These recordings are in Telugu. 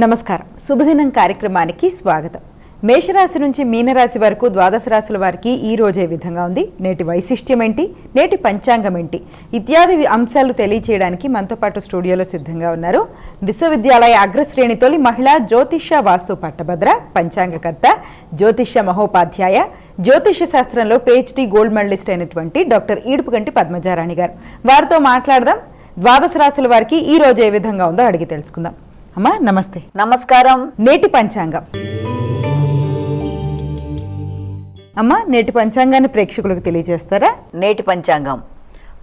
నమస్కారం. శుభదినం కార్యక్రమానికి స్వాగతం. మేషరాశి నుంచి మీనరాశి వరకు ద్వాదశ రాశుల వారికి ఈ రోజే విధంగా ఉంది. నేటి వైశిష్ట్యం ఏంటి, నేటి పంచాంగం ఏంటి ఇత్యాది అంశాలు తెలియచేయడానికి మనతో పాటు స్టూడియోలో సిద్ధంగా ఉన్నారు విశ్వవిద్యాలయ అగ్రశ్రేణి తొలి మహిళా జ్యోతిష్య వాస్తు పట్టభద్ర, పంచాంగకర్త, జ్యోతిష్య మహోపాధ్యాయ, జ్యోతిష్య శాస్త్రంలో PhD గోల్డ్ మెడలిస్ట్ అయినటువంటి డాక్టర్ ఈడుపుగంటి పద్మజారాణి గారు. వారితో మాట్లాడదాం. ద్వాదశ రాశుల వారికి ఈ రోజు ఏ విధంగా ఉందో అడిగి తెలుసుకుందాం. అమ్మా నమస్తే. నమస్కారం. నేటి పంచాంగం. అమ్మా నేటి పంచాంగాన్ని ప్రేక్షకులకు తెలియజేస్తారా? నేటి పంచాంగం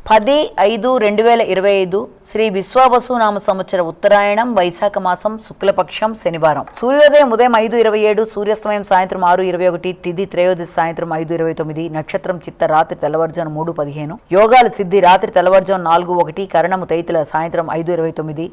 10/5/2025 శ్రీ విశ్వావసునామ సంవత్సర ఉత్తరాయణం వైశాఖ మాసం శుక్లపక్షం శనివారం. సూర్యోదయం ఉదయం 5:27, సూర్యాస్తమయం సాయంత్రం 6:21, తిథి త్రయోదశి సాయంత్రం 5:29, నక్షత్రం చిత్త రాత్రి తెల్లవారుజాము 3:15, యోగాలు సిద్ధి రాత్రి తెల్లవారుజాము 4:01, కరణము తైతుల సాయంత్రం 5:29,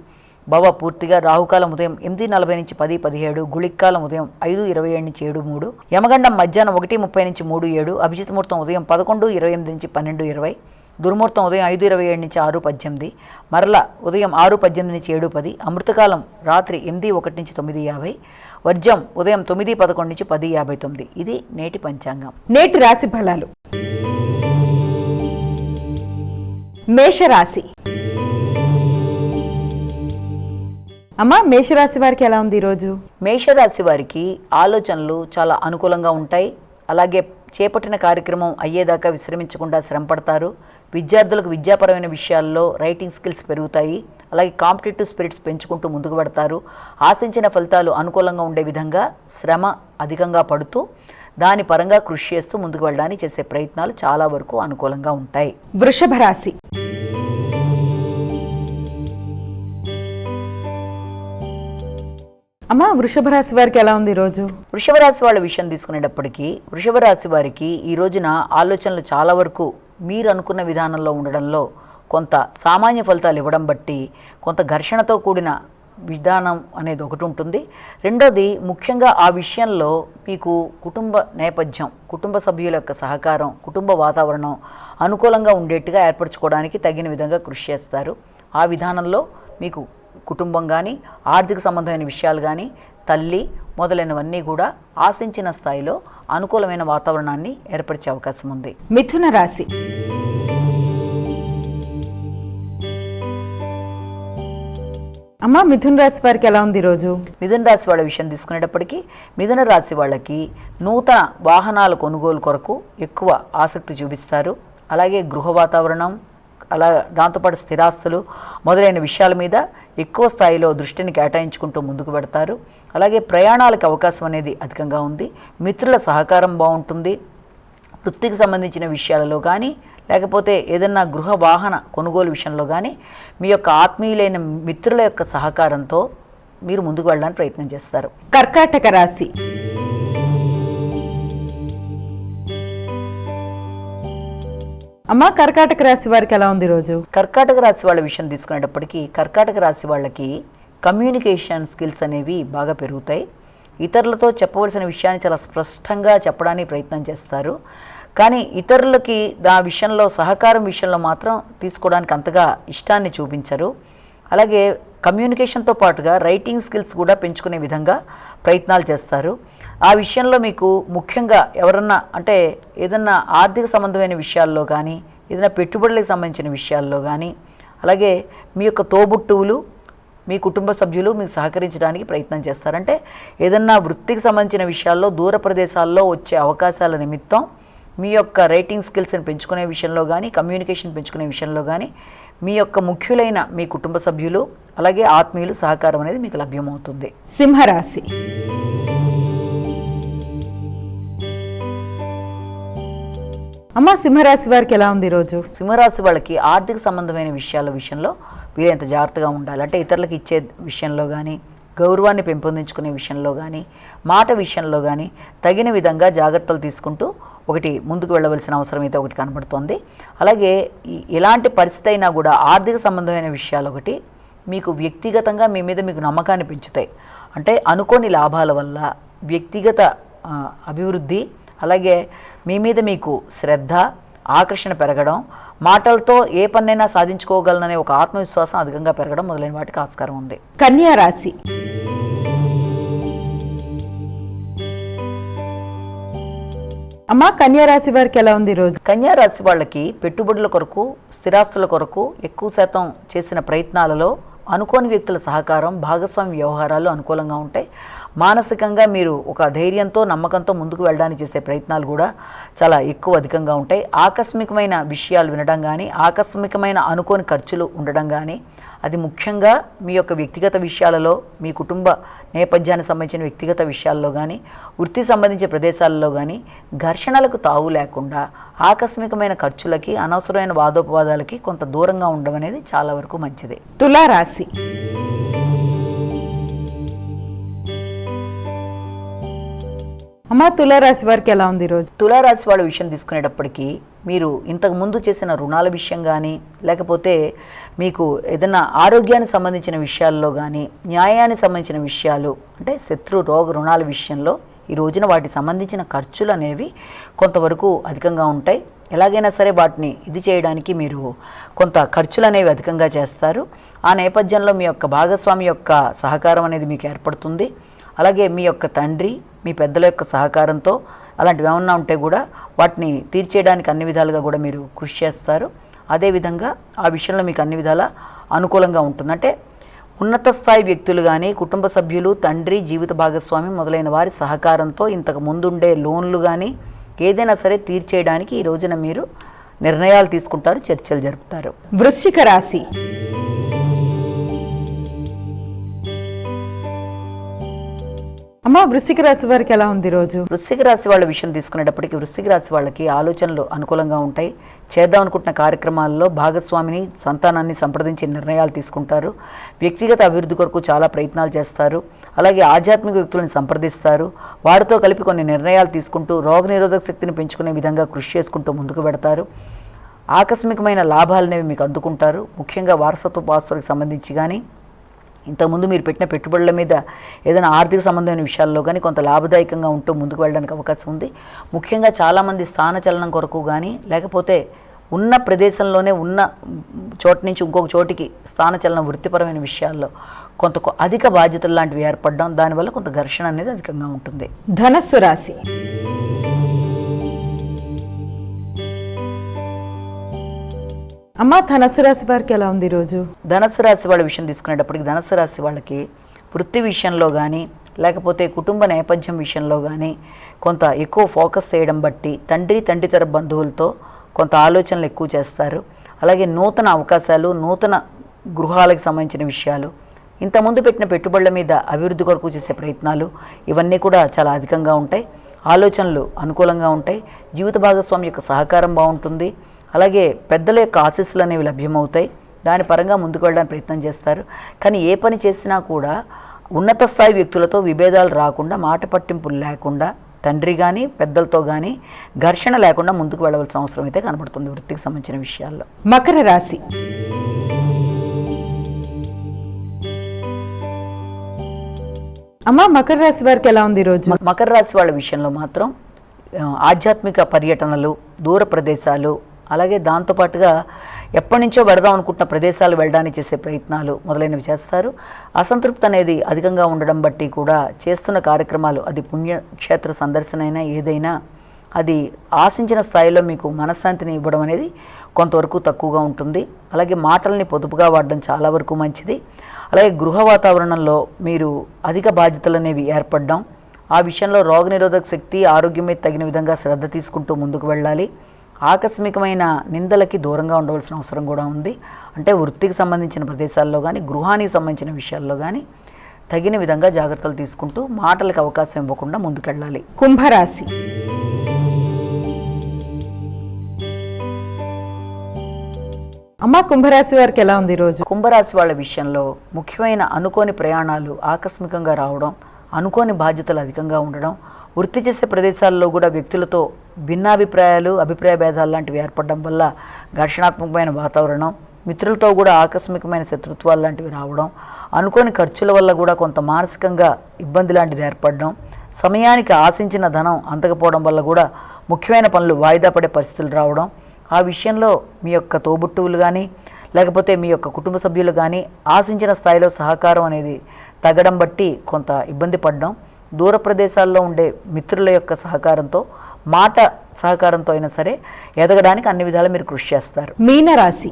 భవ పూర్తిగా, రాహుకాలం ఉదయం 8:40 నుంచి 10:17, గుళిక్కాలం ఉదయం 5:27 నుంచి 7:03, యమగండం మధ్యాహ్నం 1:30 నుంచి 3:07, అభిజిత్ ముహూర్తం ఉదయం 11:28 నుంచి 12:20, దుర్ముహూర్తం ఉదయం 5:27 నుంచి 6:18, మరల ఉదయం 6:18 నుంచి 7:10, అమృతకాలం రాత్రి 8:01 నుంచి 9:50, వర్జం ఉదయం 9:11 నుంచి 10:59. ఇది నేటి పంచాంగం. నేటి రాశి ఫలాలు. మేషరాశి. అమ్మా మేషరాశి వారికి ఎలా ఉంది ఈరోజు? మేషరాశి వారికి ఆలోచనలు చాలా అనుకూలంగా ఉంటాయి. అలాగే చేపట్టిన కార్యక్రమం అయ్యేదాకా విశ్రమించకుండా శ్రమపడతారు. విద్యార్థులకు విద్యాపరమైన విషయాల్లో రైటింగ్ స్కిల్స్ పెరుగుతాయి. అలాగే కాంపిటేటివ్ స్పిరిట్స్ పెంచుకుంటూ ముందుకు పడతారు. ఆశించిన ఫలితాలు అనుకూలంగా ఉండే విధంగా శ్రమ అధికంగా పడుతూ దాని పరంగా కృషి చేస్తూ ముందుకు వెళ్ళడానికి చేసే ప్రయత్నాలు చాలా వరకు అనుకూలంగా ఉంటాయి. వృషభ రాశి. అమ్మా వృషభ రాశి వారికి ఎలా ఉంది ఈరోజు? వృషభ రాశి వాళ్ళ విషయం తీసుకునేటప్పటికీ వృషభ రాశి వారికి ఈ రోజున ఆలోచనలు చాలా వరకు మీరు అనుకున్న విధానంలో ఉండడంలో కొంత సామాన్య ఫలితాలు ఇవ్వడం బట్టి కొంత ఘర్షణతో కూడిన విధానం అనేది ఒకటి ఉంటుంది. రెండోది ముఖ్యంగా ఆ విషయంలో మీకు కుటుంబ నేపథ్యం, కుటుంబ సభ్యుల యొక్క సహకారం, కుటుంబ వాతావరణం అనుకూలంగా ఉండేట్టుగా ఏర్పరచుకోవడానికి తగిన విధంగా కృషి చేస్తారు. ఆ విధానంలో మీకు కుటుంబం కానీ, ఆర్థిక సంబంధమైన విషయాలు కానీ, తల్లి మొదలైనవన్నీ కూడా ఆశించిన స్థాయిలో అనుకూలమైన వాతావరణాన్ని ఏర్పరిచే అవకాశం ఉంది. మిథున రాశి. అమ్మా మిథున రాశి వారికి ఎలా ఉంది ఈరోజు? మిథున రాశి వాళ్ళ విషయం తీసుకునేటప్పటికీ మిథున రాశి వాళ్ళకి నూతన వాహనాల కొనుగోలు కొరకు ఎక్కువ ఆసక్తి చూపిస్తారు. అలాగే గృహ వాతావరణం, అలా దాంతోపాటు స్థిరాస్తులు మొదలైన విషయాల మీద ఎక్కువ స్థాయిలో దృష్టిని కేటాయించుకుంటూ ముందుకు పెడతారు. అలాగే ప్రయాణాలకు అవకాశం అనేది అధికంగా ఉంది. మిత్రుల సహకారం బాగుంటుంది. వృత్తికి సంబంధించిన విషయాలలో కానీ, లేకపోతే ఏదన్నా గృహ వాహన కొనుగోలు విషయంలో కానీ మీ యొక్క ఆత్మీయులైన మిత్రుల యొక్క సహకారంతో మీరు ముందుకు వెళ్ళడానికి ప్రయత్నం చేస్తారు. కర్కాటక రాశి. అమ్మా కర్కాటక రాశి వారికి ఎలా ఉంది ఈరోజు? కర్కాటక రాశి వాళ్ళ విషయం తీసుకునేటప్పటికీ కర్కాటక రాశి వాళ్ళకి కమ్యూనికేషన్ స్కిల్స్ అనేవి బాగా పెరుగుతాయి. ఇతరులతో చెప్పవలసిన విషయాన్ని చాలా స్పష్టంగా చెప్పడానికి ప్రయత్నం చేస్తారు. కానీ ఇతరులకి ఆ విషయంలో సహకారం విషయంలో మాత్రం తీసుకోవడానికి అంతగా ఇష్టాన్ని చూపించరు. అలాగే కమ్యూనికేషన్తో పాటుగా రైటింగ్ స్కిల్స్ కూడా పెంచుకునే విధంగా ప్రయత్నాలు చేస్తారు. ఆ విషయంలో మీకు ముఖ్యంగా ఎవరన్నా అంటే ఏదన్నా ఆర్థిక సంబంధమైన విషయాల్లో కానీ, ఏదైనా పెట్టుబడులకు సంబంధించిన విషయాల్లో కానీ, అలాగే మీ యొక్క తోబుట్టువులు, మీ కుటుంబ సభ్యులు మీకు సహకరించడానికి ప్రయత్నం చేస్తారంటే ఏదన్నా వృత్తికి సంబంధించిన విషయాల్లో దూర ప్రదేశాల్లో వచ్చే అవకాశాల నిమిత్తం మీ యొక్క రైటింగ్ స్కిల్స్ని పెంచుకునే విషయంలో కానీ, కమ్యూనికేషన్ పెంచుకునే విషయంలో కానీ మీ యొక్క ముఖ్యులైన మీ కుటుంబ సభ్యులు అలాగే ఆత్మీయులు సహకారం అనేది మీకు లభ్యమవుతుంది. సింహరాశి. అమ్మ సింహరాశి వారికి ఎలా ఉంది ఈరోజు? సింహరాశి వాళ్ళకి ఆర్థిక సంబంధమైన విషయంలో వీరంత జాగ్రత్తగా ఉండాలి. అంటే ఇతరులకు ఇచ్చే విషయంలో కానీ, గౌరవాన్ని పెంపొందించుకునే విషయంలో కానీ, మాట విషయంలో కానీ తగిన విధంగా జాగ్రత్తలు తీసుకుంటూ ఒకటి ముందుకు వెళ్ళవలసిన అవసరం అయితే ఒకటి కనబడుతోంది. అలాగే ఎలాంటి పరిస్థితి అయినా కూడా ఆర్థిక సంబంధమైన విషయాలు ఒకటి మీకు వ్యక్తిగతంగా మీ మీద మీకు నమ్మకాన్ని పెంచుతాయి. అంటే అనుకోని లాభాల వల్ల వ్యక్తిగత అభివృద్ధి, అలాగే మీ మీద మీకు శ్రద్ధ, ఆకర్షణ పెరగడం, మాటలతో ఏ పన్నైనా సాధించుకోగలననే ఒక ఆత్మవిశ్వాసం అధికంగా పెరగడం మొదలైన వాటికి ఆస్కారం ఉంది. కన్యా రాశి. అమ్మా కన్యా రాశి వారికి ఎలా ఉంది ఈరోజు? కన్యా రాశి వాళ్ళకి పెట్టుబడుల కొరకు, స్థిరాస్తుల కొరకు ఎక్కువ శాతం చేసిన ప్రయత్నాలలో అనుకోని వ్యక్తుల సహకారం, భాగస్వామి వ్యవహారాలు అనుకూలంగా ఉంటాయి. మానసికంగా మీరు ఒక ధైర్యంతో, నమ్మకంతో ముందుకు వెళ్ళడానికి చేసే ప్రయత్నాలు కూడా చాలా ఎక్కువ అధికంగా ఉంటాయి. ఆకస్మికమైన విషయాలు వినడం కానీ, ఆకస్మికమైన అనుకోని ఖర్చులు ఉండడం కానీ, అది ముఖ్యంగా మీ యొక్క వ్యక్తిగత విషయాలలో, మీ కుటుంబ నేపథ్యానికి సంబంధించిన వ్యక్తిగత విషయాల్లో కానీ, వృత్తి సంబంధించిన ప్రదేశాలలో కానీ ఘర్షణలకు తావు లేకుండా ఆకస్మికమైన ఖర్చులకి, అనవసరమైన వాదోపవాదాలకి కొంత దూరంగా ఉండడం అనేది చాలా వరకు మంచిది. తులారాశి. అమ్మా తులారాశి వారికి ఎలా ఉంది ఈరోజు? తులారాశి వాళ్ళ విషయం తీసుకునేటప్పటికీ మీరు ఇంతకు ముందు చేసిన రుణాల విషయం కానీ, లేకపోతే మీకు ఏదైనా ఆరోగ్యానికి సంబంధించిన విషయాల్లో కానీ, న్యాయానికి సంబంధించిన విషయాలు అంటే శత్రు రోగ రుణాల విషయంలో ఈ రోజున వాటికి సంబంధించిన ఖర్చులు అనేవి కొంతవరకు అధికంగా ఉంటాయి. ఎలాగైనా సరే వాటిని ఇది చేయడానికి మీరు కొంత ఖర్చులు అనేవి అధికంగా చేస్తారు. ఆ నేపథ్యంలో మీ యొక్క భాగస్వామి యొక్క సహకారం అనేది మీకు ఏర్పడుతుంది. అలాగే మీ యొక్క తండ్రి, మీ పెద్దల యొక్క సహకారంతో అలాంటివి ఏమన్నా ఉంటే కూడా వాటిని తీర్చేయడానికి అన్ని విధాలుగా కూడా మీరు కృషి చేస్తారు. అదేవిధంగా ఆ విషయంలో మీకు అన్ని విధాల అనుకూలంగా ఉంటుంది. అంటే ఉన్నత స్థాయి వ్యక్తులు కానీ, కుటుంబ సభ్యులు, తండ్రి, జీవిత భాగస్వామి మొదలైన వారి సహకారంతో ఇంతకు ముందుండే లోన్లు కానీ ఏదైనా సరే తీర్చేయడానికి ఈ రోజున మీరు నిర్ణయాలు తీసుకుంటారు, చర్చలు జరుపుతారు. వృశ్చిక రాశి. అమ్మా వృశ్చిక రాశి వారికి ఎలా ఉంది ఈరోజు? వృశ్చిక రాశి వాళ్ళ విషయం తీసుకునేటప్పటికీ వృశ్చిక రాశి వాళ్ళకి ఆలోచనలు అనుకూలంగా ఉంటాయి. చేద్దాం అనుకుంటున్న కార్యక్రమాల్లో భాగస్వామిని, సంతానాన్ని సంప్రదించి నిర్ణయాలు తీసుకుంటారు. వ్యక్తిగత అభివృద్ధి కొరకు చాలా ప్రయత్నాలు చేస్తారు. అలాగే ఆధ్యాత్మిక వ్యక్తులను సంప్రదిస్తారు. వారితో కలిపి కొన్ని నిర్ణయాలు తీసుకుంటూ రోగనిరోధక శక్తిని పెంచుకునే విధంగా కృషి చేసుకుంటూ ముందుకు పెడతారు. ఆకస్మికమైన లాభాలనేవి మీకు అందుకుంటారు. ముఖ్యంగా వారసత్వ ఆస్తులకు సంబంధించి కానీ, ఇంతకుముందు మీరు పెట్టిన పెట్టుబడుల మీద ఏదైనా ఆర్థిక సంబంధమైన విషయాల్లో కానీ కొంత లాభదాయకంగా ఉంటూ ముందుకు వెళ్ళడానికి అవకాశం ఉంది. ముఖ్యంగా చాలామంది స్థానచలనం కొరకు కానీ, లేకపోతే ఉన్న ప్రదేశంలోనే ఉన్న చోటు నుంచి ఇంకొక చోటికి స్థానచలనం వృత్తిపరమైన విషయాల్లో కొంత అధిక బాధ్యతలు లాంటివి ఏర్పడడం, దానివల్ల కొంత ఘర్షణ అనేది అధికంగా ఉంటుంది. ధనస్సు రాశి. అమ్మా ధనస్సు రాశి వారికి ఎలా ఉంది ఈరోజు? ధనస్సు రాశి వాళ్ళ విషయం తీసుకునేటప్పటికి ధనస్సు రాశి వాళ్ళకి వృత్తి విషయంలో కానీ, లేకపోతే కుటుంబ నేపథ్యం విషయంలో కానీ కొంత ఎక్కువ ఫోకస్ చేయడం బట్టి తండ్రి తర బంధువులతో కొంత ఆలోచనలు ఎక్కువ చేస్తారు. అలాగే నూతన అవకాశాలు, నూతన గృహాలకు సంబంధించిన విషయాలు, ఇంతకుముందు పెట్టిన పెట్టుబడుల మీద అభివృద్ధి కొరకు చేసే ప్రయత్నాలు ఇవన్నీ కూడా చాలా అధికంగా ఉంటాయి. ఆలోచనలు అనుకూలంగా ఉంటాయి. జీవిత భాగస్వామి యొక్క సహకారం బాగుంటుంది. అలాగే పెద్దల యొక్క ఆశీస్సులు అనేవి లభ్యమవుతాయి. దాని పరంగా ముందుకు వెళ్ళడానికి ప్రయత్నం చేస్తారు. కానీ ఏ పని చేసినా కూడా ఉన్నత స్థాయి వ్యక్తులతో విభేదాలు రాకుండా, మాట పట్టింపులు లేకుండా, తండ్రి కానీ పెద్దలతో కానీ ఘర్షణ లేకుండా ముందుకు వెళ్ళవలసిన అవసరం అయితే కనబడుతుంది వృత్తికి సంబంధించిన విషయాల్లో. మకర రాశి. అమ్మా మకర రాశి వారికి ఎలా ఉంది ఈరోజు? మకర రాశి వాళ్ళ విషయంలో మాత్రం ఆధ్యాత్మిక పర్యటనలు, దూర ప్రదేశాలు, అలాగే దాంతోపాటుగా ఎప్పటి నుంచో వెడదాం అనుకుంటున్న ప్రదేశాలు వెళ్ళడానికి చేసే ప్రయత్నాలు మొదలైనవి చేస్తారు. అసంతృప్తి అనేది అధికంగా ఉండడం బట్టి కూడా చేస్తున్న కార్యక్రమాలు, అది పుణ్యక్షేత్ర సందర్శన అయినా ఏదైనా, అది ఆశించిన స్థాయిలో మీకు మనశ్శాంతిని ఇవ్వడం అనేది కొంతవరకు తక్కువగా ఉంటుంది. అలాగే మాటల్ని పొదుపుగా వాడడం చాలా వరకు మంచిది. అలాగే గృహ వాతావరణంలో మీరు అధిక బాధ్యతలు అనేవి ఏర్పడడం, ఆ విషయంలో రోగనిరోధక శక్తి, ఆరోగ్యం మీద తగిన విధంగా శ్రద్ధ తీసుకుంటూ ముందుకు వెళ్ళాలి. ఆకస్మికమైన నిందలకి దూరంగా ఉండవలసిన అవసరం కూడా ఉంది. అంటే వృత్తికి సంబంధించిన ప్రదేశాల్లో కానీ, గృహానికి సంబంధించిన విషయాల్లో కానీ తగిన విధంగా జాగ్రత్తలు తీసుకుంటూ మాటలకు అవకాశం ఇవ్వకుండా ముందుకెళ్ళాలి. కుంభరాశి. అమ్మా కుంభరాశి వారికి ఎలా ఉంది ఈరోజు? కుంభరాశి వాళ్ళ విషయంలో ముఖ్యమైన అనుకోని ప్రయాణాలు ఆకస్మికంగా రావడం, అనుకోని బాధ్యతలు అధికంగా ఉండడం, వృత్తి చేసే ప్రదేశాల్లో కూడా వ్యక్తులతో భిన్నాభిప్రాయాలు, అభిప్రాయ భేదాలు లాంటివి ఏర్పడడం వల్ల ఘర్షణాత్మకమైన వాతావరణం, మిత్రులతో కూడా ఆకస్మికమైన శత్రుత్వాలు లాంటివి రావడం, అనుకోని ఖర్చుల వల్ల కూడా కొంత మానసికంగా ఇబ్బంది లాంటిది ఏర్పడడం, సమయానికి ఆశించిన ధనం అందకపోవడం వల్ల కూడా ముఖ్యమైన పనులు వాయిదా పడే పరిస్థితులు రావడం, ఆ విషయంలో మీ యొక్క తోబుట్టువులు కానీ, లేకపోతే మీ యొక్క కుటుంబ సభ్యులు కానీ ఆశించిన స్థాయిలో సహకారం అనేది తగ్గడం బట్టి కొంత ఇబ్బంది పడడం, దూర ప్రదేశాల్లో ఉండే మిత్రుల యొక్క సహకారంతో మాట సహకారంతో అయినా సరే ఎదగడానికి అన్ని విధాలు మీరు కృషి చేస్తారు. మీనరాశి.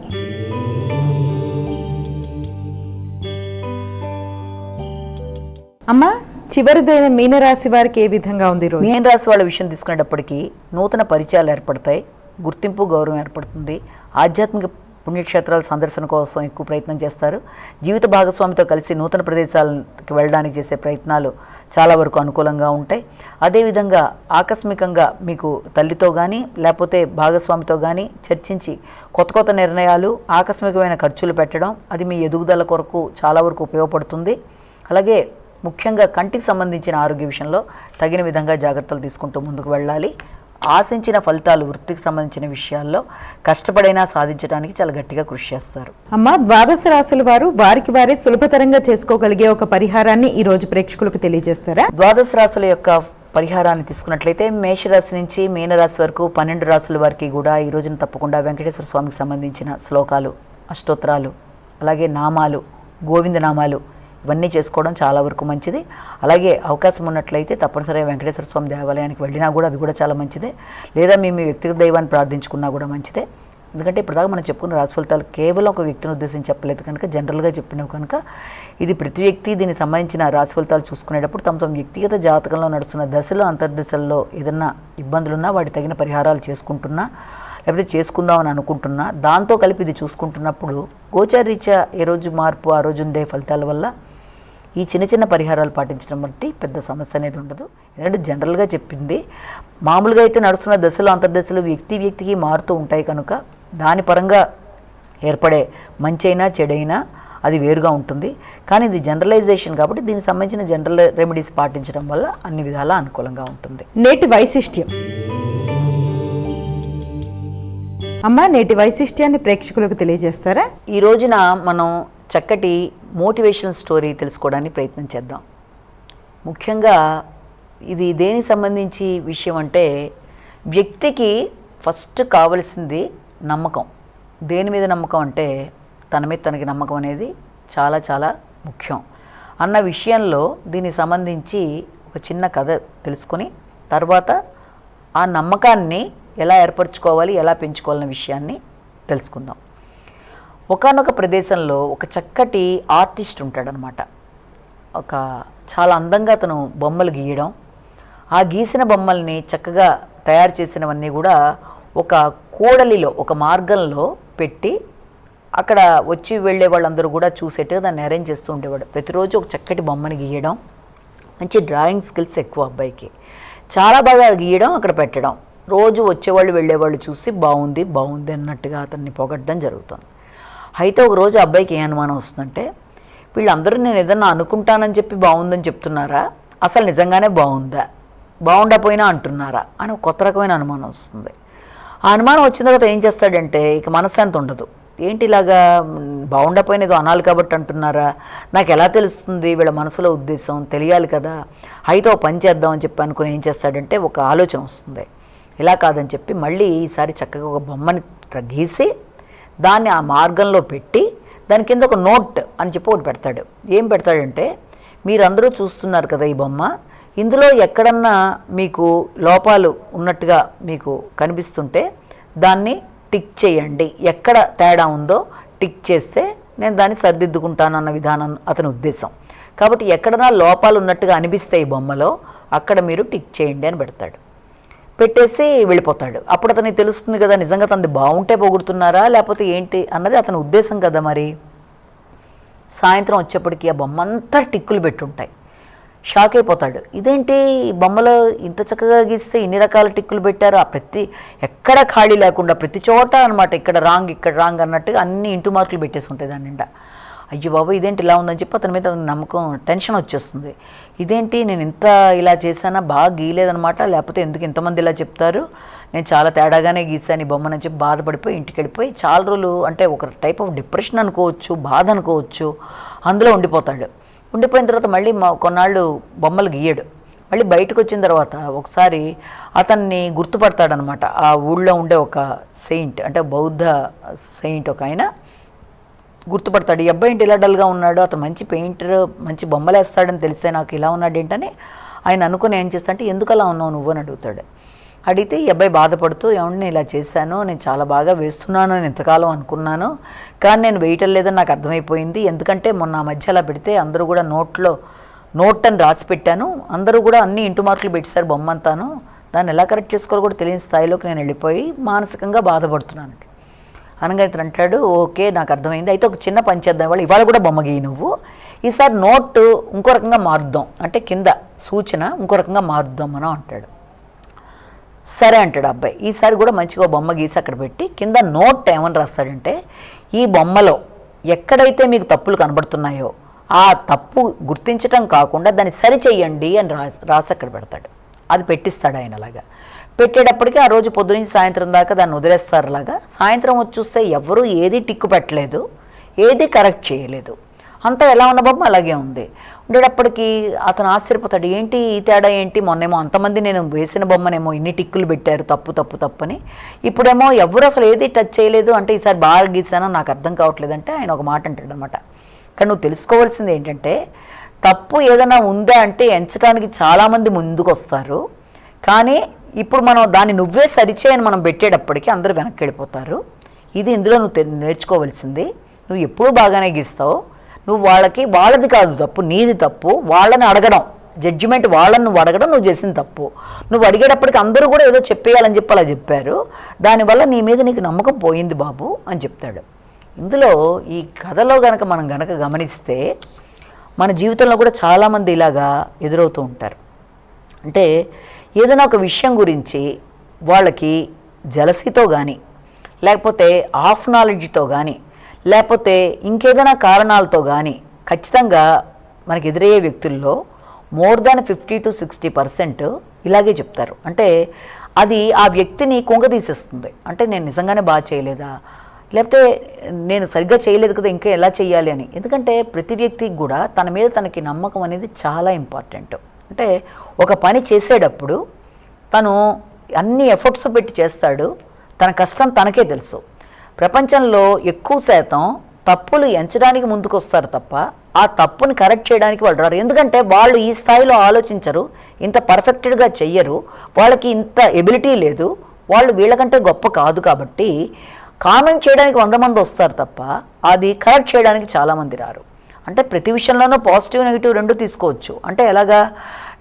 అమ్మా, చివరిదైన మీనరాశి వారికి ఏ విధంగా ఉంది రోజు? మీనరాశి వాళ్ళ విషయం తీసుకునేటప్పటికీ నూతన పరిచయాలు ఏర్పడతాయి, గుర్తింపు గౌరవం ఏర్పడుతుంది, ఆధ్యాత్మిక పుణ్యక్షేత్రాల సందర్శన కోసం ఎక్కువ ప్రయత్నం చేస్తారు. జీవిత భాగస్వామితో కలిసి నూతన ప్రదేశాలకు వెళ్ళడానికి చేసే ప్రయత్నాలు చాలా వరకు అనుకూలంగా ఉంటాయి. అదేవిధంగా ఆకస్మికంగా మీకు తల్లితో కానీ లేకపోతే భాగస్వామితో కానీ చర్చించి కొత్త కొత్త నిర్ణయాలు, ఆకస్మికమైన ఖర్చులు పెట్టడం అది మీ ఎదుగుదల కొరకు చాలా వరకు ఉపయోగపడుతుంది. అలాగే ముఖ్యంగా కంటికి సంబంధించిన ఆరోగ్య విషయంలో తగిన విధంగా జాగ్రత్తలు తీసుకుంటూ ముందుకు వెళ్ళాలి. ఆశించిన ఫలితాలు వృత్తికి సంబంధించిన విషయాల్లో కష్టపడైనా సాధించడానికి చాలా గట్టిగా కృషి చేస్తారు. అమ్మ, ద్వాదశ రాశుల వారు వారికి వారే సులభతరంగా చేసుకోగలిగే ఒక పరిహారాన్ని ఈ రోజు ప్రేక్షకులకు తెలియజేస్తారా? ద్వాదశ రాశుల యొక్క పరిహారాన్ని తీసుకున్నట్లయితే మేషరాశి నుంచి మీనరాశి వరకు 12 రాశుల వారికి కూడా ఈ రోజున తప్పకుండా వెంకటేశ్వర స్వామికి సంబంధించిన శ్లోకాలు, అష్టోత్తరాలు, అలాగే నామాలు, గోవింద నామాలు ఇవన్నీ చేసుకోవడం చాలా వరకు మంచిది. అలాగే అవకాశం ఉన్నట్లయితే తప్పనిసరిగా వెంకటేశ్వర స్వామి దేవాలయానికి వెళ్ళినా కూడా అది కూడా చాలా మంచిదే. లేదా మీ వ్యక్తిగత దైవాన్ని ప్రార్థించుకున్నా కూడా మంచిదే. ఎందుకంటే ఇప్పటిదాకా మనం చెప్పుకున్న రాశి ఫలితాలు కేవలం ఒక వ్యక్తిని ఉద్దేశించి చెప్పలేదు కనుక, జనరల్గా చెప్పినావు కనుక ఇది ప్రతి వ్యక్తి దీనికి సంబంధించిన రాశి ఫలితాలు చూసుకునేటప్పుడు తమ వ్యక్తిగత జాతకంలో నడుస్తున్న దశలో అంతర్దశల్లో ఏదన్నా ఇబ్బందులున్నా వాటి తగిన పరిహారాలు చేసుకుంటున్నా లేకపోతే చేసుకుందామని అనుకుంటున్నా దాంతో కలిపి ఇది చూసుకుంటున్నప్పుడు గోచారీత్యా ఏ రోజు మార్పు ఆ రోజు ఉండే ఫలితాల వల్ల ఈ చిన్న చిన్న పరిహారాలు పాటించడం బట్టి పెద్ద సమస్య అనేది ఉండదు. ఎందుకంటే జనరల్గా చెప్పింది మామూలుగా అయితే నడుస్తున్న దశలు అంతర్దశలు వ్యక్తికి మారుతూ ఉంటాయి కనుక దాని పరంగా ఏర్పడే మంచి అయినా చెడైనా అది వేరుగా ఉంటుంది. కానీ ఇది జనరలైజేషన్ కాబట్టి దీనికి సంబంధించిన జనరల్ రెమెడీస్ పాటించడం వల్ల అన్ని విధాలా అనుకూలంగా ఉంటుంది. నేటి వైశిష్ట్యం. అమ్మ, నేటి వైశిష్ట్యాన్ని ప్రేక్షకులకు తెలియజేస్తారా? ఈ రోజున మనం చక్కటి మోటివేషనల్ స్టోరీ తెలుసుకోవడానికి ప్రయత్నం చేద్దాం. ముఖ్యంగా ఇది దేనికి సంబంధించి విషయం అంటే వ్యక్తికి ఫస్ట్ కావలసింది నమ్మకం. దేని మీద నమ్మకం అంటే తన మీద తనకి నమ్మకం అనేది చాలా చాలా ముఖ్యం అన్న విషయంలో దీనికి సంబంధించి ఒక చిన్న కథ తెలుసుకొని తర్వాత ఆ నమ్మకాన్ని ఎలా ఏర్పరచుకోవాలి, ఎలా పెంచుకోవాలన్న విషయాన్ని తెలుసుకుందాం. ఒకానొక ప్రదేశంలో ఒక చక్కటి ఆర్టిస్ట్ ఉంటాడనమాట. ఒక చాలా అందంగా అతను బొమ్మలు గీయడం, ఆ గీసిన బొమ్మల్ని చక్కగా తయారు చేసినవన్నీ కూడా ఒక కూడలిలో ఒక మార్గంలో పెట్టి అక్కడ వచ్చి వెళ్ళే వాళ్ళందరూ కూడా చూసేట్టుగా దాన్ని అరేంజ్ చేస్తూ ఉండేవాడు. ప్రతిరోజు ఒక చక్కటి బొమ్మని గీయడం, మంచి డ్రాయింగ్ స్కిల్స్ ఎక్కువ అబ్బాయికి, చాలా బాగా గీయడం, అక్కడ పెట్టడం, రోజు వచ్చేవాళ్ళు వెళ్ళేవాళ్ళు చూసి బాగుంది బాగుంది అన్నట్టుగా అతన్ని పొగడ్డం జరుగుతుంది. అయితే ఒకరోజు అబ్బాయికి ఏ అనుమానం వస్తుందంటే వీళ్ళందరూ నేను ఏదన్నా అనుకుంటానని చెప్పి బాగుందని చెప్తున్నారా, అసలు నిజంగానే బాగుండపోయినా అంటున్నారా అని ఒక కొత్త రకమైన అనుమానం వస్తుంది. ఆ అనుమానం వచ్చిన తర్వాత ఏం చేస్తాడంటే ఇక మనశ్శాంతి ఉండదు. ఏంటి ఇలాగా బాగుండపోయిన ఏదో అనాలి కాబట్టి అంటున్నారా, నాకు ఎలా తెలుస్తుంది వీళ్ళ మనసులో ఉద్దేశం, తెలియాలి కదా. అయితే ఓ పని చేద్దామని చెప్పి అనుకుని ఏం చేస్తాడంటే ఒక ఆలోచన వస్తుంది. ఇలా కాదని చెప్పి మళ్ళీ ఈసారి చక్కగా ఒక బొమ్మని గీసి దాన్ని ఆ మార్గంలో పెట్టి దాని కింద ఒక నోట్ అని చెప్పి ఒకటి పెడతాడు. ఏం పెడతాడంటే మీరందరూ చూస్తున్నారు కదా ఈ బొమ్మ, ఇందులో ఎక్కడన్నా మీకు లోపాలు ఉన్నట్టుగా మీకు కనిపిస్తుంటే దాన్ని టిక్ చేయండి, ఎక్కడ తేడా ఉందో టిక్ చేస్తే నేను దాన్ని సరిదిద్దుకుంటాను అన్న విధానం అతని ఉద్దేశం. కాబట్టి ఎక్కడన్నా లోపాలు ఉన్నట్టుగా అనిపిస్తే ఈ బొమ్మలో అక్కడ మీరు టిక్ చేయండి అని పెడతాడు. పెట్టేసి వెళ్ళిపోతాడు. అప్పుడు అతనికి తెలుస్తుంది కదా నిజంగా తనది బాగుంటే పొగుడుతున్నారా లేకపోతే ఏంటి అన్నది అతని ఉద్దేశం కదా. మరి సాయంత్రం వచ్చేప్పటికి ఆ బొమ్మ అంతా టిక్కులు పెట్టుంటాయి. షాక్ అయిపోతాడు. ఇదేంటి బొమ్మలో ఇంత చక్కగా గీస్తే ఇన్ని రకాల టిక్కులు పెట్టారు, ఆ ప్రతి ఎక్కడ ఖాళీ లేకుండా ప్రతి చోట అనమాట, ఇక్కడ రాంగ్ అన్నట్టుగా అన్ని ఇంటూ మార్కులు పెట్టేసి ఉంటాయి దాని నిండా. అయ్యో బాబు ఇదేంటి ఇలా ఉందని చెప్పి అతని మీద నమ్మకం టెన్షన్ వచ్చేస్తుంది. ఇదేంటి నేను ఇంత ఇలా చేశానా, బాగా గీయలేదనమాట, లేకపోతే ఎందుకు ఇంతమంది ఇలా చెప్తారు, నేను చాలా తేడాగానే గీసాను ఈ బొమ్మని చెప్పి బాధపడిపోయి ఇంటికి వెళ్ళిపోయి చాలా రోజులు అంటే ఒక టైప్ ఆఫ్ డిప్రెషన్ అనుకోవచ్చు, బాధ అనుకోవచ్చు, అందులో ఉండిపోతాడు. ఉండిపోయిన తర్వాత మళ్ళీ కొన్నాళ్ళు బొమ్మలు గీయడు. మళ్ళీ బయటకు వచ్చిన తర్వాత ఒకసారి అతన్ని గుర్తుపడతాడనమాట. ఆ ఊళ్ళో ఉండే ఒక సెయింట్ అంటే బౌద్ధ సెయింట్ ఒక ఆయన గుర్తుపడతాడు. ఈ అబ్బాయి ఏంటి ఇలా డల్గా ఉన్నాడు, అతను మంచి పెయింటర్, మంచి బొమ్మలు వేస్తాడని తెలిసే నాకు ఇలా ఉన్నాడు ఏంటని ఆయన అనుకుని ఏం చేస్తా అంటే ఎందుకు అలా ఉన్నావు నువ్వు అని అడుగుతాడు. అడిగితే ఈ అబ్బాయి బాధపడుతూ, ఏమంటే నేను ఇలా చేశాను, నేను చాలా బాగా వేస్తున్నాను అని ఇంతకాలం అనుకున్నాను, కానీ నేను వేయటం లేదని నాకు అర్థమైపోయింది. ఎందుకంటే మొన్న ఆ మధ్య అలా పెడితే అందరూ కూడా నోట్ అని రాసి పెట్టాను, అందరూ కూడా అన్ని ఇంటూ మార్కులు పెట్టేశారు బొమ్మంతాను, దాన్ని ఎలా కరెక్ట్ చేసుకోవాలో కూడా తెలియని స్థాయిలోకి నేను వెళ్ళిపోయి మానసికంగా బాధపడుతున్నాను అనగా ఇతను అంటాడు, ఓకే నాకు అర్థమైంది, అయితే ఒక చిన్న పని చేద్దాం, వాళ్ళు ఇవాళ కూడా బొమ్మ గీయి నువ్వు, ఈసారి నోట్ ఇంకో రకంగా మారుద్దాం, అంటే కింద సూచన ఇంకో రకంగా మారుద్దాం మనం అంటాడు. సరే అంటాడు అబ్బాయి. ఈసారి కూడా మంచిగా బొమ్మ గీసి అక్కడ పెట్టి కింద నోట్ ఏమని రాస్తాడంటే, ఈ బొమ్మలో ఎక్కడైతే మీకు తప్పులు కనబడుతున్నాయో ఆ తప్పు గుర్తించటం కాకుండా దాన్ని సరిచెయ్యండి అని రాసి అక్కడ పెడతాడు. అది పెట్టిస్తాడు ఆయన. అలాగా పెట్టేటప్పటికి ఆ రోజు పొద్దునుంచి సాయంత్రం దాకా దాన్ని వదిలేస్తారు. అలాగా సాయంత్రం వచ్చి చూస్తే ఎవరూ ఏది టిక్కు పెట్టలేదు, ఏది కరెక్ట్ చేయలేదు, అంతా ఎలా ఉన్న బొమ్మ అలాగే ఉంది. ఉండేటప్పటికీ అతను ఆశ్చర్యపోతాడు, ఏంటి ఈ తేడా ఏంటి, మొన్నేమో అంతమంది నేను వేసిన బొమ్మనేమో ఇన్ని టిక్కులు పెట్టారు తప్పు తప్పు తప్పని, ఇప్పుడేమో ఎవరు అసలు ఏది టచ్ చేయలేదు, అంటే ఈసారి బాగా గీసానో నాకు అర్థం కావట్లేదు అంటే ఆయన ఒక మాట అంటాడు అనమాట. కానీ నువ్వు తెలుసుకోవాల్సింది ఏంటంటే, తప్పు ఏదైనా ఉందా అంటే ఎంచడానికి చాలామంది ముందుకు వస్తారు, కానీ ఇప్పుడు మనం దాన్ని నువ్వే సరిచేయని మనం పెట్టేటప్పటికి అందరూ వెనక్కి వెళ్ళిపోతారు. ఇది ఇందులో నువ్వు నేర్చుకోవాల్సింది. నువ్వు ఎప్పుడూ బాగానే గీస్తావు, నువ్వు వాళ్ళది కాదు తప్పు, నీది తప్పు, వాళ్ళని అడగడం, జడ్జిమెంట్ వాళ్ళని నువ్వు అడగడం నువ్వు చేసిన తప్పు. నువ్వు అడిగేటప్పటికి అందరూ కూడా ఏదో చెప్పేయాలని చెప్పి అలా చెప్పారు, దానివల్ల నీ మీద నీకు నమ్మకం పోయింది బాబు అని చెప్తాడు. ఇందులో ఈ కథలో మనం గమనిస్తే మన జీవితంలో కూడా చాలామంది ఇలాగా ఎదురవుతూ ఉంటారు. అంటే ఏదైనా ఒక విషయం గురించి వాళ్ళకి జలసీతో కానీ, లేకపోతే హాఫ్ నాలెడ్జ్తో కానీ, లేకపోతే ఇంకేదైనా కారణాలతో కానీ ఖచ్చితంగా మనకి ఎదురయ్యే వ్యక్తుల్లో మోర్ దాన్ 50 to 60% ఇలాగే చెప్తారు. అంటే అది ఆ వ్యక్తిని కుంగదీసేస్తుంది. అంటే నేను నిజంగానే బాగా చేయలేదా, లేకపోతే నేను సరిగ్గా చేయలేదు కదా, ఇంకా ఎలా చేయాలి అని. ఎందుకంటే ప్రతి వ్యక్తికి కూడా తన మీద తనకి నమ్మకం అనేది చాలా ఇంపార్టెంట్. అంటే ఒక పని చేసేటప్పుడు తను అన్ని ఎఫర్ట్స్ పెట్టి చేస్తాడు, తన కష్టం తనకే తెలుసు. ప్రపంచంలో ఎక్కువ శాతం తప్పులు ఎంచడానికి ముందుకు వస్తారు తప్ప ఆ తప్పుని కరెక్ట్ చేయడానికి వాళ్ళు రారు. ఎందుకంటే వాళ్ళు ఈ స్థాయిలో ఆలోచించరు, ఇంత పర్ఫెక్ట్గా చెయ్యరు, వాళ్ళకి ఇంత ఎబిలిటీ లేదు, వాళ్ళు వీళ్ళకంటే గొప్ప కాదు. కాబట్టి కామెంట్ చేయడానికి 100 మంది వస్తారు తప్ప అది కరెక్ట్ చేయడానికి చాలామంది రారు. అంటే ప్రతి విషయంలోనూ పాజిటివ్ నెగిటివ్ రెండు తీసుకోవచ్చు. అంటే ఎలాగా,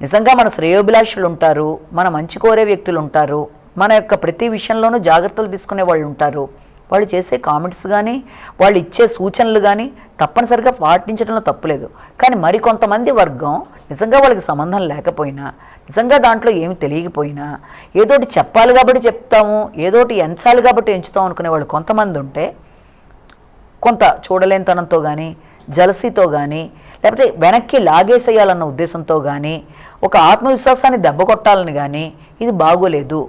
నిజంగా మన శ్రేయోభిలాషులు ఉంటారు, మన మంచి కోరే వ్యక్తులు ఉంటారు, మన యొక్క ప్రతి విషయంలోనూ జాగ్రత్తలు తీసుకునే వాళ్ళు ఉంటారు. వాళ్ళు చేసే కామెంట్స్ కానీ, వాళ్ళు ఇచ్చే సూచనలు కానీ తప్పనిసరిగా పాటించడంలో తప్పులేదు. కానీ మరికొంతమంది వర్గం నిజంగా వాళ్ళకి సంబంధం లేకపోయినా, నిజంగా దాంట్లో ఏమి తెలియకపోయినా, ఏదోటి చెప్పాలి కాబట్టి చెప్తాము, ఏదోటి ఎంచాలి కాబట్టి ఎంచుతాం అనుకునే వాళ్ళు కొంతమంది ఉంటే, కొంత చూడలేనితనంతో కానీ, జలసీతో కానీ, లేకపోతే వెనక్కి లాగేసేయాలన్న ఉద్దేశంతో కానీ, ఒక ఆత్మవిశ్వాసాన్ని దెబ్బ కొట్టాలని కానీ, ఇది బాగోలేదు,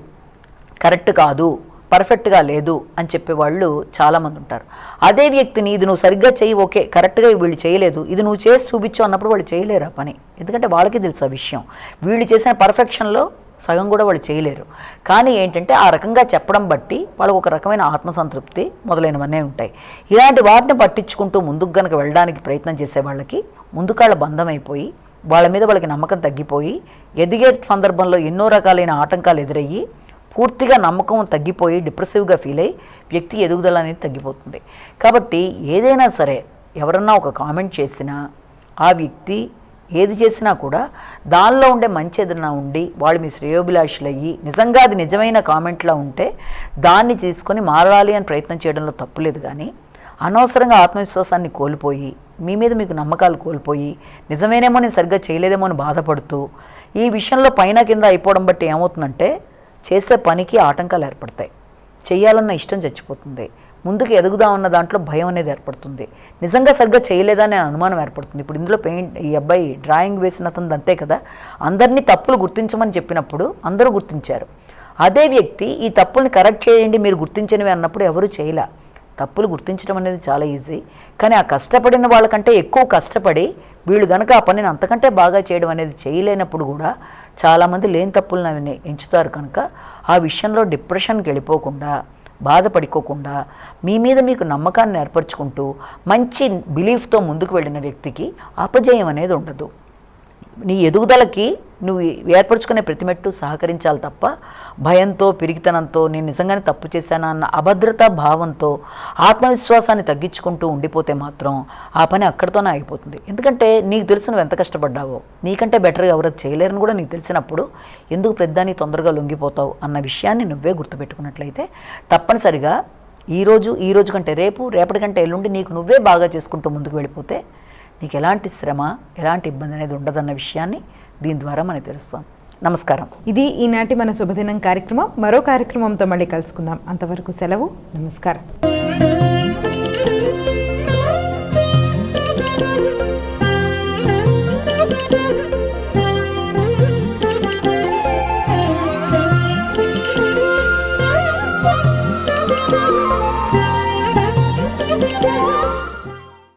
కరెక్ట్ కాదు, పర్ఫెక్ట్గా లేదు అని చెప్పేవాళ్ళు చాలామంది ఉంటారు. అదే వ్యక్తిని ఇది నువ్వు సరిగ్గా చెయ్యి, ఓకే కరెక్ట్గా వీళ్ళు చేయలేదు, ఇది నువ్వు చేసి చూపించు అన్నప్పుడు వాళ్ళు చేయలేరు ఆ పని. ఎందుకంటే వాళ్ళకి తెలుసు ఆ విషయం, వీళ్ళు చేసిన పర్ఫెక్షన్లో సగం కూడా వాళ్ళు చేయలేరు. కానీ ఏంటంటే ఆ రకంగా చెప్పడం బట్టి వాళ్ళకు ఒక రకమైన ఆత్మసంతృప్తి మొదలైనవన్నీ ఉంటాయి. ఇలాంటి వాటిని పట్టించుకుంటూ ముందుకు గనక వెళ్ళడానికి ప్రయత్నం చేసే వాళ్ళకి ముందుకాళ్ళ బంధం అయిపోయి, వాళ్ళ మీద వాళ్ళకి నమ్మకం తగ్గిపోయి, ఎదిగే సందర్భంలో ఎన్నో రకాలైన ఆటంకాలు ఎదురయ్యి పూర్తిగా నమ్మకం తగ్గిపోయి డిప్రెసివ్గా ఫీల్ అయ్యి వ్యక్తి ఎదుగుదల అనేది తగ్గిపోతుంది. కాబట్టి ఏదైనా సరే ఎవరన్నా ఒక కామెంట్ చేసినా, ఆ వ్యక్తి ఏది చేసినా కూడా దానిలో ఉండే మంచి ఏదైనా ఉండి వాళ్ళు మీ శ్రేయోభిలాషులు అయ్యి నిజంగా అది నిజమైన కామెంట్లా ఉంటే దాన్ని తీసుకొని మారాలి అని ప్రయత్నం చేయడంలో తప్పులేదు. కానీ అనవసరంగా ఆత్మవిశ్వాసాన్ని కోల్పోయి, మీ మీద మీకు నమ్మకాలు కోల్పోయి, నిజమేనేమో నేను సరిగ్గా చేయలేదేమో అని బాధపడుతూ ఈ విషయంలో పైన కింద అయిపోవడం బట్టి ఏమవుతుందంటే చేసే పనికి ఆటంకాలు ఏర్పడతాయి, చేయాలన్న ఇష్టం చచ్చిపోతుంది, ముందుకు ఎదుగుదామన్న దాంట్లో భయం అనేది ఏర్పడుతుంది, నిజంగా సరిగ్గా చేయలేదని అనుమానం ఏర్పడుతుంది. ఇప్పుడు ఇందులో ఈ అబ్బాయి డ్రాయింగ్ వేసిన అతను అంతే కదా, అందరినీ తప్పులు గుర్తించమని చెప్పినప్పుడు అందరూ గుర్తించారు. అదే వ్యక్తి ఈ తప్పుల్ని కరెక్ట్ చేయండి మీరు గుర్తించనివి అన్నప్పుడు ఎవరు చేయలే. తప్పులు గుర్తించడం అనేది చాలా ఈజీ, కానీ ఆ కష్టపడిన వాళ్ళకంటే ఎక్కువ కష్టపడి వీళ్ళు కనుక ఆ పనిని అంతకంటే బాగా చేయడం అనేది చేయలేనప్పుడు కూడా చాలామంది లేని తప్పులను ఎంచుతారు. కనుక ఆ విషయంలో డిప్రెషన్కి వెళ్ళిపోకుండా, బాధపడుకోకుండా, మీ మీద మీకు నమ్మకాన్ని ఏర్పరచుకుంటూ మంచి బిలీఫ్తో ముందుకు వెళ్ళిన వ్యక్తికి అపజయం అనేది ఉండదు. నీ ఎదుగుదలకి నువ్వు ఏర్పరచుకునే ప్రతి మెట్టు సహకరించాలి తప్ప భయంతో పిరిగితనంతో నేను నిజంగానే తప్పు చేశానా అన్న అభద్రతా భావంతో ఆత్మవిశ్వాసాన్ని తగ్గించుకుంటూ ఉండిపోతే మాత్రం ఆ పని అక్కడితోనే అయిపోతుంది. ఎందుకంటే నీకు తెలుసు నువ్వు ఎంత కష్టపడ్డావో, నీకంటే బెటర్గా ఎవరు చేయలేరని కూడా నీకు తెలిసినప్పుడు ఎందుకు ప్రతిదాన్ని తొందరగా లొంగిపోతావు అన్న విషయాన్ని నువ్వే గుర్తుపెట్టుకున్నట్లయితే తప్పనిసరిగా ఈ రోజు కంటే రేపటి కంటే ఎల్లుండి నీకు నువ్వే బాగా చేసుకుంటూ ముందుకు వెళ్ళిపోతే నీకు ఎలాంటి శ్రమ ఎలాంటి ఇబ్బంది అనేది ఉండదన్న విషయాన్ని దీని ద్వారా మనకు తెలుస్తాం. నమస్కారం. ఇది ఈనాటి మన శుభదినం కార్యక్రమం. మరో కార్యక్రమంతో మళ్ళీ కలుసుకుందాం. అంతవరకు సెలవు. నమస్కారం.